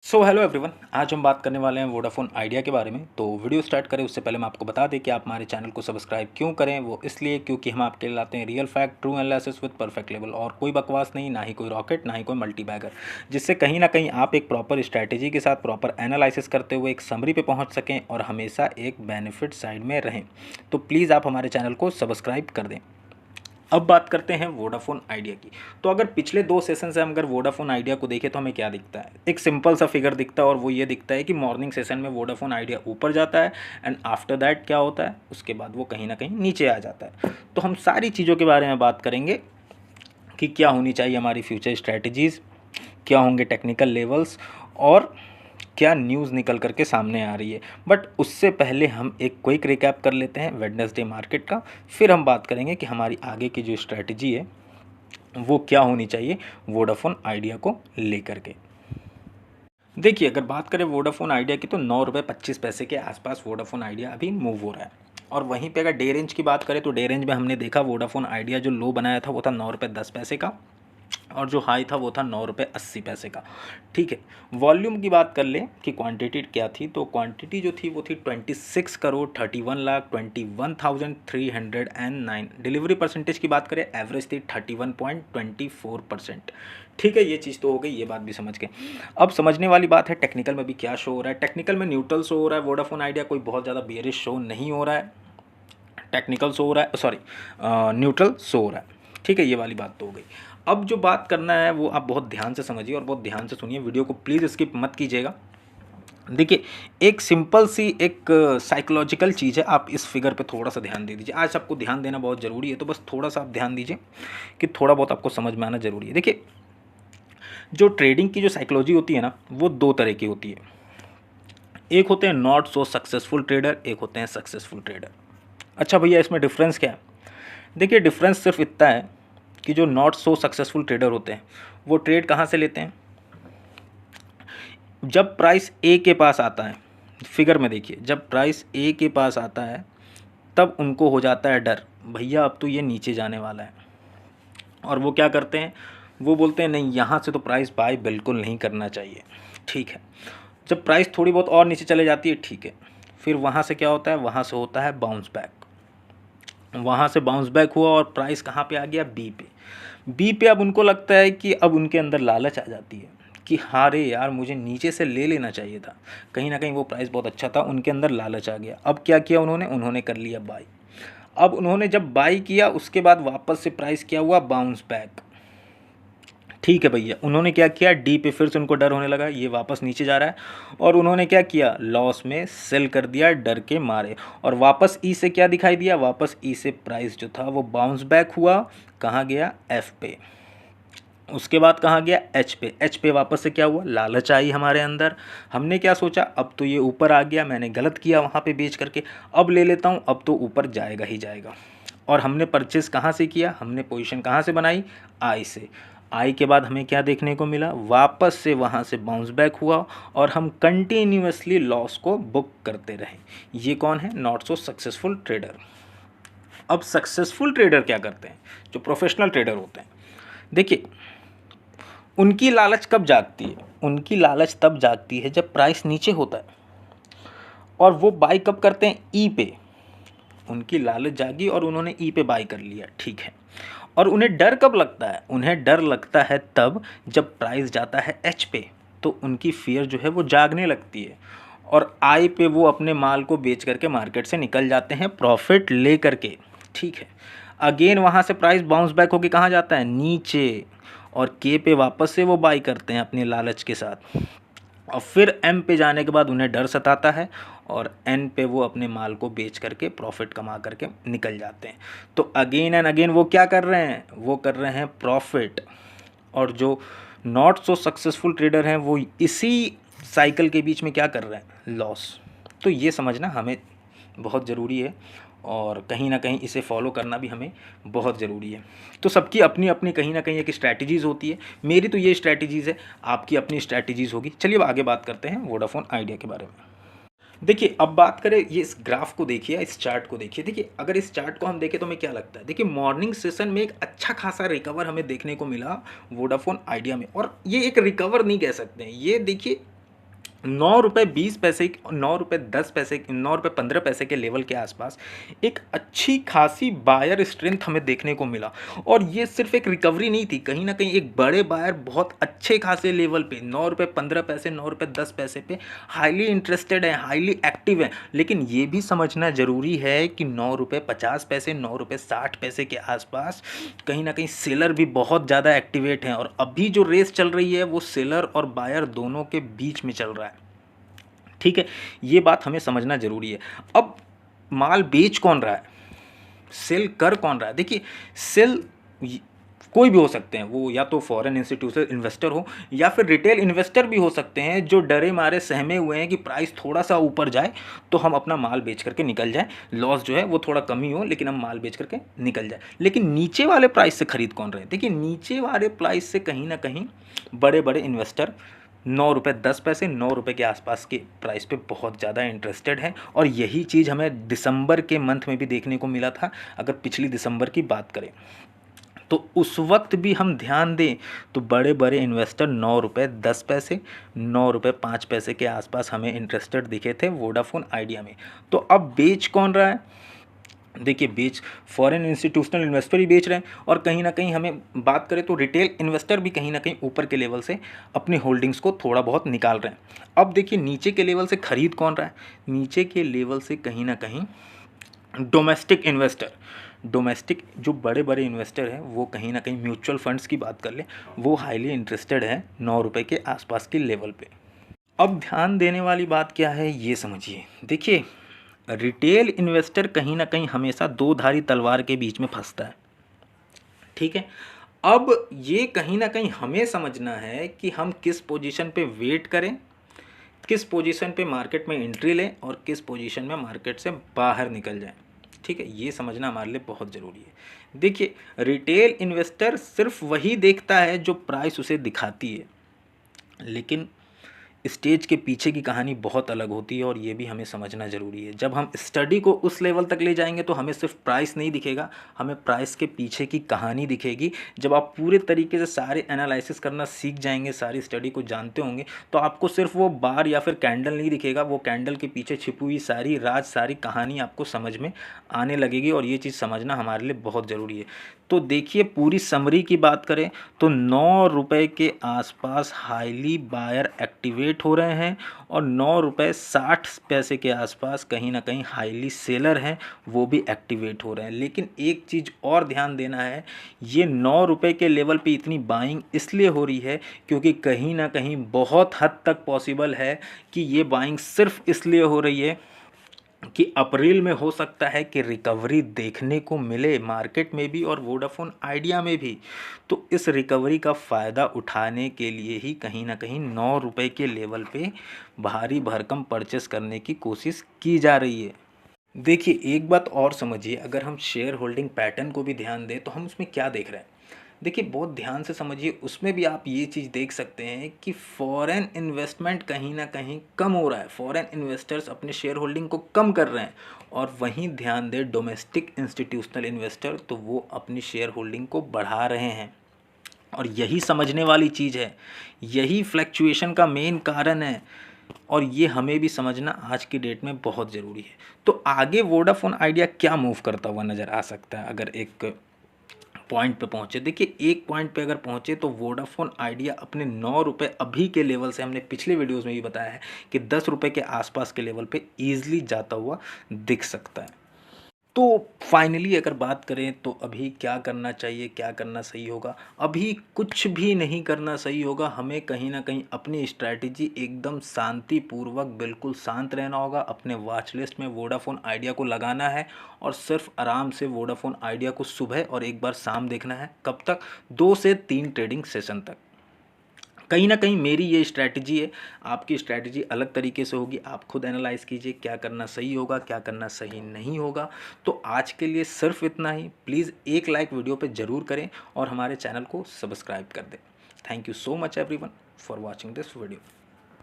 So hello everyone, आज हम बात करने वाले हैं वोडाफोन आइडिया के बारे में। तो वीडियो स्टार्ट करें उससे पहले मैं आपको बता दें कि आप हमारे चैनल को सब्सक्राइब क्यों करें। वो इसलिए क्योंकि हम आपके लिए लाते हैं real fact, true analysis with perfect level, और कोई बकवास नहीं, ना ही कोई रॉकेट, ना ही कोई मल्टी बैगर, जिससे कहीं ना कहीं आप एक प्रॉपर स्ट्रैटेजी के साथ प्रॉपर एनालिसिस करते हुए एक समरी पे पहुँच सकें और हमेशा एक बेनिफिट साइड में रहें। तो प्लीज़ आप हमारे चैनल को सब्सक्राइब कर दें। अब बात करते हैं वोडाफोन आइडिया की। तो अगर पिछले 2 सेशन से हम अगर वोडाफोन आइडिया को देखें तो हमें क्या दिखता है, एक सिंपल सा फिगर दिखता है, और वो ये दिखता है कि मॉर्निंग सेशन में वोडाफोन आइडिया ऊपर जाता है एंड आफ्टर दैट क्या होता है, उसके बाद वो कहीं ना कहीं नीचे आ जाता है। तो हम सारी चीज़ों के बारे में बात करेंगे कि क्या होनी चाहिए हमारी फ्यूचर स्ट्रैटेजीज़, क्या होंगे टेक्निकल लेवल्स, और क्या न्यूज़ निकल कर के सामने आ रही है। बट उससे पहले हम एक क्विक रिकैप कर लेते हैं वेडनेसडे मार्केट का, फिर हम बात करेंगे कि हमारी आगे की जो स्ट्रैटेजी है वो क्या होनी चाहिए वोडाफोन आइडिया को लेकर के। देखिए, अगर बात करें वोडाफोन आइडिया की तो 9 रुपये 25 पैसे के आसपास वोडाफोन आइडिया अभी मूव हो रहा है। और वहीं पे अगर डे रेंज की बात करें तो डे रेंज में हमने देखा वोडाफोन आइडिया जो लो बनाया था वो था 9 रुपये 10 पैसे का, और जो हाई था वो था 9 रुपये 80 पैसे का। ठीक है, वॉल्यूम की बात कर लें कि क्वांटिटी क्या थी, तो क्वांटिटी जो थी वो थी 26 करोड़ 31 लाख 21,309। डिलीवरी परसेंटेज की बात करें एवरेज थी 31.24%। ठीक है, ये चीज़ तो हो गई, ये बात भी समझ गए। अब समझने वाली बात है टेक्निकल में भी क्या शो हो रहा है। टेक्निकल में न्यूट्रल शो हो रहा है, वोडाफोन आइडिया कोई बहुत ज़्यादा बेयरिश शो नहीं हो रहा है, टेक्निकल शो हो रहा है, सॉरी न्यूट्रल शो हो रहा है। ठीक है, ये वाली बात तो हो गई। अब जो बात करना है वो आप बहुत ध्यान से समझिए और बहुत ध्यान से सुनिए, वीडियो को प्लीज़ स्किप मत कीजिएगा। देखिए, एक सिंपल सी एक साइकोलॉजिकल चीज़ है, आप इस फिगर पे थोड़ा सा ध्यान दे दीजिए। आज आपको ध्यान देना बहुत ज़रूरी है, तो बस थोड़ा सा आप ध्यान दीजिए कि थोड़ा बहुत आपको समझ में आना ज़रूरी है। देखिए, जो ट्रेडिंग की जो साइकोलॉजी होती है ना, वो 2 तरह की होती है। एक होते हैं नॉट सो सक्सेसफुल ट्रेडर, एक होते हैं सक्सेसफुल ट्रेडर। अच्छा भैया, इसमें डिफरेंस क्या है? देखिए, डिफरेंस सिर्फ इतना है कि जो नॉट सो सक्सेसफुल ट्रेडर होते हैं वो ट्रेड कहाँ से लेते हैं, जब प्राइस ए के पास आता है। फिगर में देखिए, जब प्राइस ए के पास आता है तब उनको हो जाता है डर, भैया अब तो ये नीचे जाने वाला है, और वो क्या करते हैं, वो बोलते हैं नहीं, यहाँ से तो प्राइस बाय बिल्कुल नहीं करना चाहिए। ठीक है, जब प्राइस थोड़ी बहुत और नीचे चले जाती है, ठीक है, फिर वहाँ से क्या होता है, वहाँ से होता है बाउंस बैक। वहाँ से बाउंस बैक हुआ और प्राइस कहाँ पे आ गया, बी पे। बी पे अब उनको लगता है कि अब उनके अंदर लालच आ जाती है कि हाँ रे यार, मुझे नीचे से ले लेना चाहिए था, कहीं ना कहीं वो प्राइस बहुत अच्छा था, उनके अंदर लालच आ गया। अब क्या किया उन्होंने कर लिया बाई। अब उन्होंने जब बाई किया उसके बाद वापस से प्राइस क्या हुआ, बाउंस बैक। ठीक है भैया, उन्होंने क्या किया, डी पे फिर से उनको डर होने लगा ये वापस नीचे जा रहा है, और उन्होंने क्या किया, लॉस में सेल कर दिया डर के मारे, और वापस ई से क्या दिखाई दिया, वापस ई से प्राइस जो था वो बाउंस बैक हुआ, कहाँ गया, एफ पे। उसके बाद कहाँ गया, एच पे। एच पे वापस से क्या हुआ, लालच आई हमारे अंदर। हमने क्या सोचा, अब तो ये ऊपर आ गया, मैंने गलत किया वहाँ पे बेच करके, अब ले लेता हूँ, अब तो ऊपर जाएगा ही जाएगा। और हमने परचेस कहाँ से किया, हमने पोजीशन कहाँ से बनाई, आई से। आई के बाद हमें क्या देखने को मिला, वापस से वहाँ से बाउंस बैक हुआ, और हम कंटिन्यूसली लॉस को बुक करते रहे। ये कौन है, नॉट सो सक्सेसफुल ट्रेडर। अब सक्सेसफुल ट्रेडर क्या करते हैं, जो प्रोफेशनल ट्रेडर होते हैं, देखिए उनकी लालच कब जागती है, उनकी लालच तब जागती है जब प्राइस नीचे होता है, और वो बाई कब करते हैं, ई पे। उनकी लालच जागी और उन्होंने ई पे बाई कर लिया, ठीक है। और उन्हें डर कब लगता है, उन्हें डर लगता है तब जब प्राइस जाता है एच पे, तो उनकी फियर जो है वो जागने लगती है, और आई पे वो अपने माल को बेच करके मार्केट से निकल जाते हैं प्रॉफिट ले करके। ठीक है, अगेन वहाँ से प्राइस बाउंस बैक होके कहाँ जाता है, नीचे, और के पे वापस से वो बाई करते हैं अपने लालच के साथ, और फिर एम पे जाने के बाद उन्हें डर सताता है, और एन पे वो अपने माल को बेच करके प्रॉफिट कमा करके निकल जाते हैं। तो अगेन एंड अगेन वो क्या कर रहे हैं, वो कर रहे हैं प्रॉफिट। और जो नॉट सो सक्सेसफुल ट्रेडर हैं वो इसी साइकिल के बीच में क्या कर रहे हैं, लॉस। तो ये समझना हमें बहुत ज़रूरी है, और कहीं ना कहीं इसे फॉलो करना भी हमें बहुत ज़रूरी है। तो सबकी अपनी अपनी कहीं ना कहीं एक स्ट्रैटेजीज़ होती है, मेरी तो ये स्ट्रैटेजीज़ है, आपकी अपनी स्ट्रैटेजीज़ होगी। चलिए अब आगे बात करते हैं वोडाफोन आइडिया के बारे में। देखिए, अब बात करें, ये इस ग्राफ को देखिए, इस चार्ट को देखिए। देखिए, अगर इस चार्ट को हम देखें तो हमें क्या लगता है, देखिए मॉर्निंग सेशन में एक अच्छा खासा रिकवर हमें देखने को मिला वोडाफोन आइडिया में, और ये एक रिकवर नहीं कह सकते हैं, ये देखिए ₹9.20 ₹9.10 ₹9.15 के लेवल के आसपास एक अच्छी खासी बायर स्ट्रेंथ हमें देखने को मिला। और ये सिर्फ एक रिकवरी नहीं थी, कहीं ना कहीं एक बड़े बायर बहुत अच्छे खासे लेवल पे ₹9.15 ₹9.10 पे हाईली इंटरेस्टेड है, हाईली एक्टिव है। लेकिन ये भी समझना ज़रूरी है कि ₹9.50 ₹9.60 के आसपास कहीं ना कहीं सेलर भी बहुत ज़्यादा एक्टिवेट हैं, और अभी जो रेस चल रही है वो सेलर और बायर दोनों के बीच में चल रहा है। ठीक है, ये बात हमें समझना ज़रूरी है। अब माल बेच कौन रहा है, सेल कर कौन रहा है? देखिए, सेल कोई भी हो सकते हैं, वो या तो फॉरेन इंस्टीट्यूशनल इन्वेस्टर हो या फिर रिटेल इन्वेस्टर भी हो सकते हैं, जो डरे मारे सहमे हुए हैं कि प्राइस थोड़ा सा ऊपर जाए तो हम अपना माल बेच करके निकल जाए, लॉस जो है वो थोड़ा कम ही हो लेकिन हम माल बेच करके निकल जाए। लेकिन नीचे वाले प्राइस से खरीद कौन रहे? देखिए, नीचे वाले प्राइस से कहीं ना कहीं बड़े बड़े इन्वेस्टर ₹9.10 ₹9 के आसपास के प्राइस पे बहुत ज़्यादा इंटरेस्टेड है। और यही चीज़ हमें दिसंबर के मंथ में भी देखने को मिला था। अगर पिछली दिसंबर की बात करें तो उस वक्त भी हम ध्यान दें तो बड़े बड़े इन्वेस्टर ₹9.10 ₹9.05 के आसपास हमें इंटरेस्टेड दिखे थे वोडाफोन आइडिया में। तो अब बेच कौन रहा है? देखिए, बेच फॉरेन इंस्टीट्यूशनल इन्वेस्टर ही बेच रहे हैं, और कहीं ना कहीं हमें बात करें तो रिटेल इन्वेस्टर भी कहीं ना कहीं ऊपर के लेवल से अपनी होल्डिंग्स को थोड़ा बहुत निकाल रहे हैं। अब देखिए, नीचे के लेवल से खरीद कौन रहा है? नीचे के लेवल से कहीं ना कहीं डोमेस्टिक इन्वेस्टर, डोमेस्टिक जो बड़े बड़े इन्वेस्टर हैं वो कहीं ना कहीं म्यूचुअल फंड्स की बात कर लें, वो हाईली इंटरेस्टेड है ₹9 के आसपास के लेवल पे। अब ध्यान देने वाली बात क्या है ये समझिए। देखिए, रिटेल इन्वेस्टर कहीं ना कहीं हमेशा दो धारी तलवार के बीच में फंसता है। ठीक है, अब ये कहीं ना कहीं हमें समझना है कि हम किस पोजीशन पे वेट करें, किस पोजीशन पे मार्केट में एंट्री लें और किस पोजीशन में मार्केट से बाहर निकल जाएं। ठीक है, ये समझना हमारे लिए बहुत ज़रूरी है। देखिए, रिटेल इन्वेस्टर सिर्फ वही देखता है जो प्राइस उसे दिखाती है, लेकिन स्टेज के पीछे की कहानी बहुत अलग होती है, और ये भी हमें समझना ज़रूरी है। जब हम स्टडी को उस लेवल तक ले जाएंगे तो हमें सिर्फ प्राइस नहीं दिखेगा, हमें प्राइस के पीछे की कहानी दिखेगी। जब आप पूरे तरीके से सारे एनालिसिस करना सीख जाएंगे, सारी स्टडी को जानते होंगे, तो आपको सिर्फ वो बार या फिर कैंडल नहीं दिखेगा, वो कैंडल के पीछे छिपी हुई सारी राज, सारी कहानी आपको समझ में आने लगेगी, और ये चीज़ समझना हमारे लिए बहुत ज़रूरी है। तो देखिए, पूरी समरी की बात करें तो ₹9 के आसपास हाईली बायर एक्टिवेट हो रहे हैं, और ₹9.60 के आसपास कहीं ना कहीं हाईली सेलर हैं, वो भी एक्टिवेट हो रहे हैं। लेकिन एक चीज़ और ध्यान देना है, ये ₹9 के लेवल पे इतनी बाइंग इसलिए हो रही है क्योंकि कहीं ना कहीं बहुत हद तक पॉसिबल है कि ये बाइंग सिर्फ इसलिए हो रही है कि अप्रैल में हो सकता है कि रिकवरी देखने को मिले मार्केट में भी और वोडाफोन आइडिया में भी। तो इस रिकवरी का फ़ायदा उठाने के लिए ही कहीं ना कहीं ₹9 के लेवल पे भारी भरकम परचेस करने की कोशिश की जा रही है। देखिए, एक बात और समझिए, अगर हम शेयर होल्डिंग पैटर्न को भी ध्यान दें तो हम उसमें क्या देख रहे हैं। देखिए, बहुत ध्यान से समझिए, उसमें भी आप ये चीज़ देख सकते हैं कि फॉरेन इन्वेस्टमेंट कहीं ना कहीं कम हो रहा है, फॉरेन इन्वेस्टर्स अपने शेयर होल्डिंग को कम कर रहे हैं, और वहीं ध्यान दें डोमेस्टिक इंस्टीट्यूशनल इन्वेस्टर तो वो अपनी शेयर होल्डिंग को बढ़ा रहे हैं। और यही समझने वाली चीज़ है, यही फ्लैक्चुएशन का मेन कारण है, और ये हमें भी समझना आज की डेट में बहुत ज़रूरी है। तो आगे वोडाफोन आइडिया क्या मूव करता हुआ नज़र आ सकता है अगर एक पॉइंट पे पहुँचे? देखिए, एक पॉइंट पे अगर पहुँचे तो वोडाफोन आइडिया अपने ₹9 अभी के लेवल से, हमने पिछले वीडियोस में भी बताया है कि ₹10 के आसपास के लेवल पे ईजिली जाता हुआ दिख सकता है। तो फाइनली अगर बात करें तो अभी क्या करना चाहिए, क्या करना सही होगा? अभी कुछ भी नहीं करना सही होगा। हमें कहीं ना कहीं अपनी स्ट्रैटेजी एकदम शांतिपूर्वक, बिल्कुल शांत रहना होगा। अपने वॉच लिस्ट में वोडाफोन आइडिया को लगाना है, और सिर्फ आराम से वोडाफोन आइडिया को सुबह और एक बार शाम देखना है। कब तक? 2 से 3 ट्रेडिंग सेशन तक। कहीं ना कहीं मेरी ये स्ट्रैटेजी है, आपकी स्ट्रैटेजी अलग तरीके से होगी। आप खुद एनालाइज कीजिए क्या करना सही होगा, क्या करना सही नहीं होगा। तो आज के लिए सिर्फ इतना ही। प्लीज़ एक लाइक वीडियो पे ज़रूर करें और हमारे चैनल को सब्सक्राइब कर दें। Thank you so much everyone for watching this video.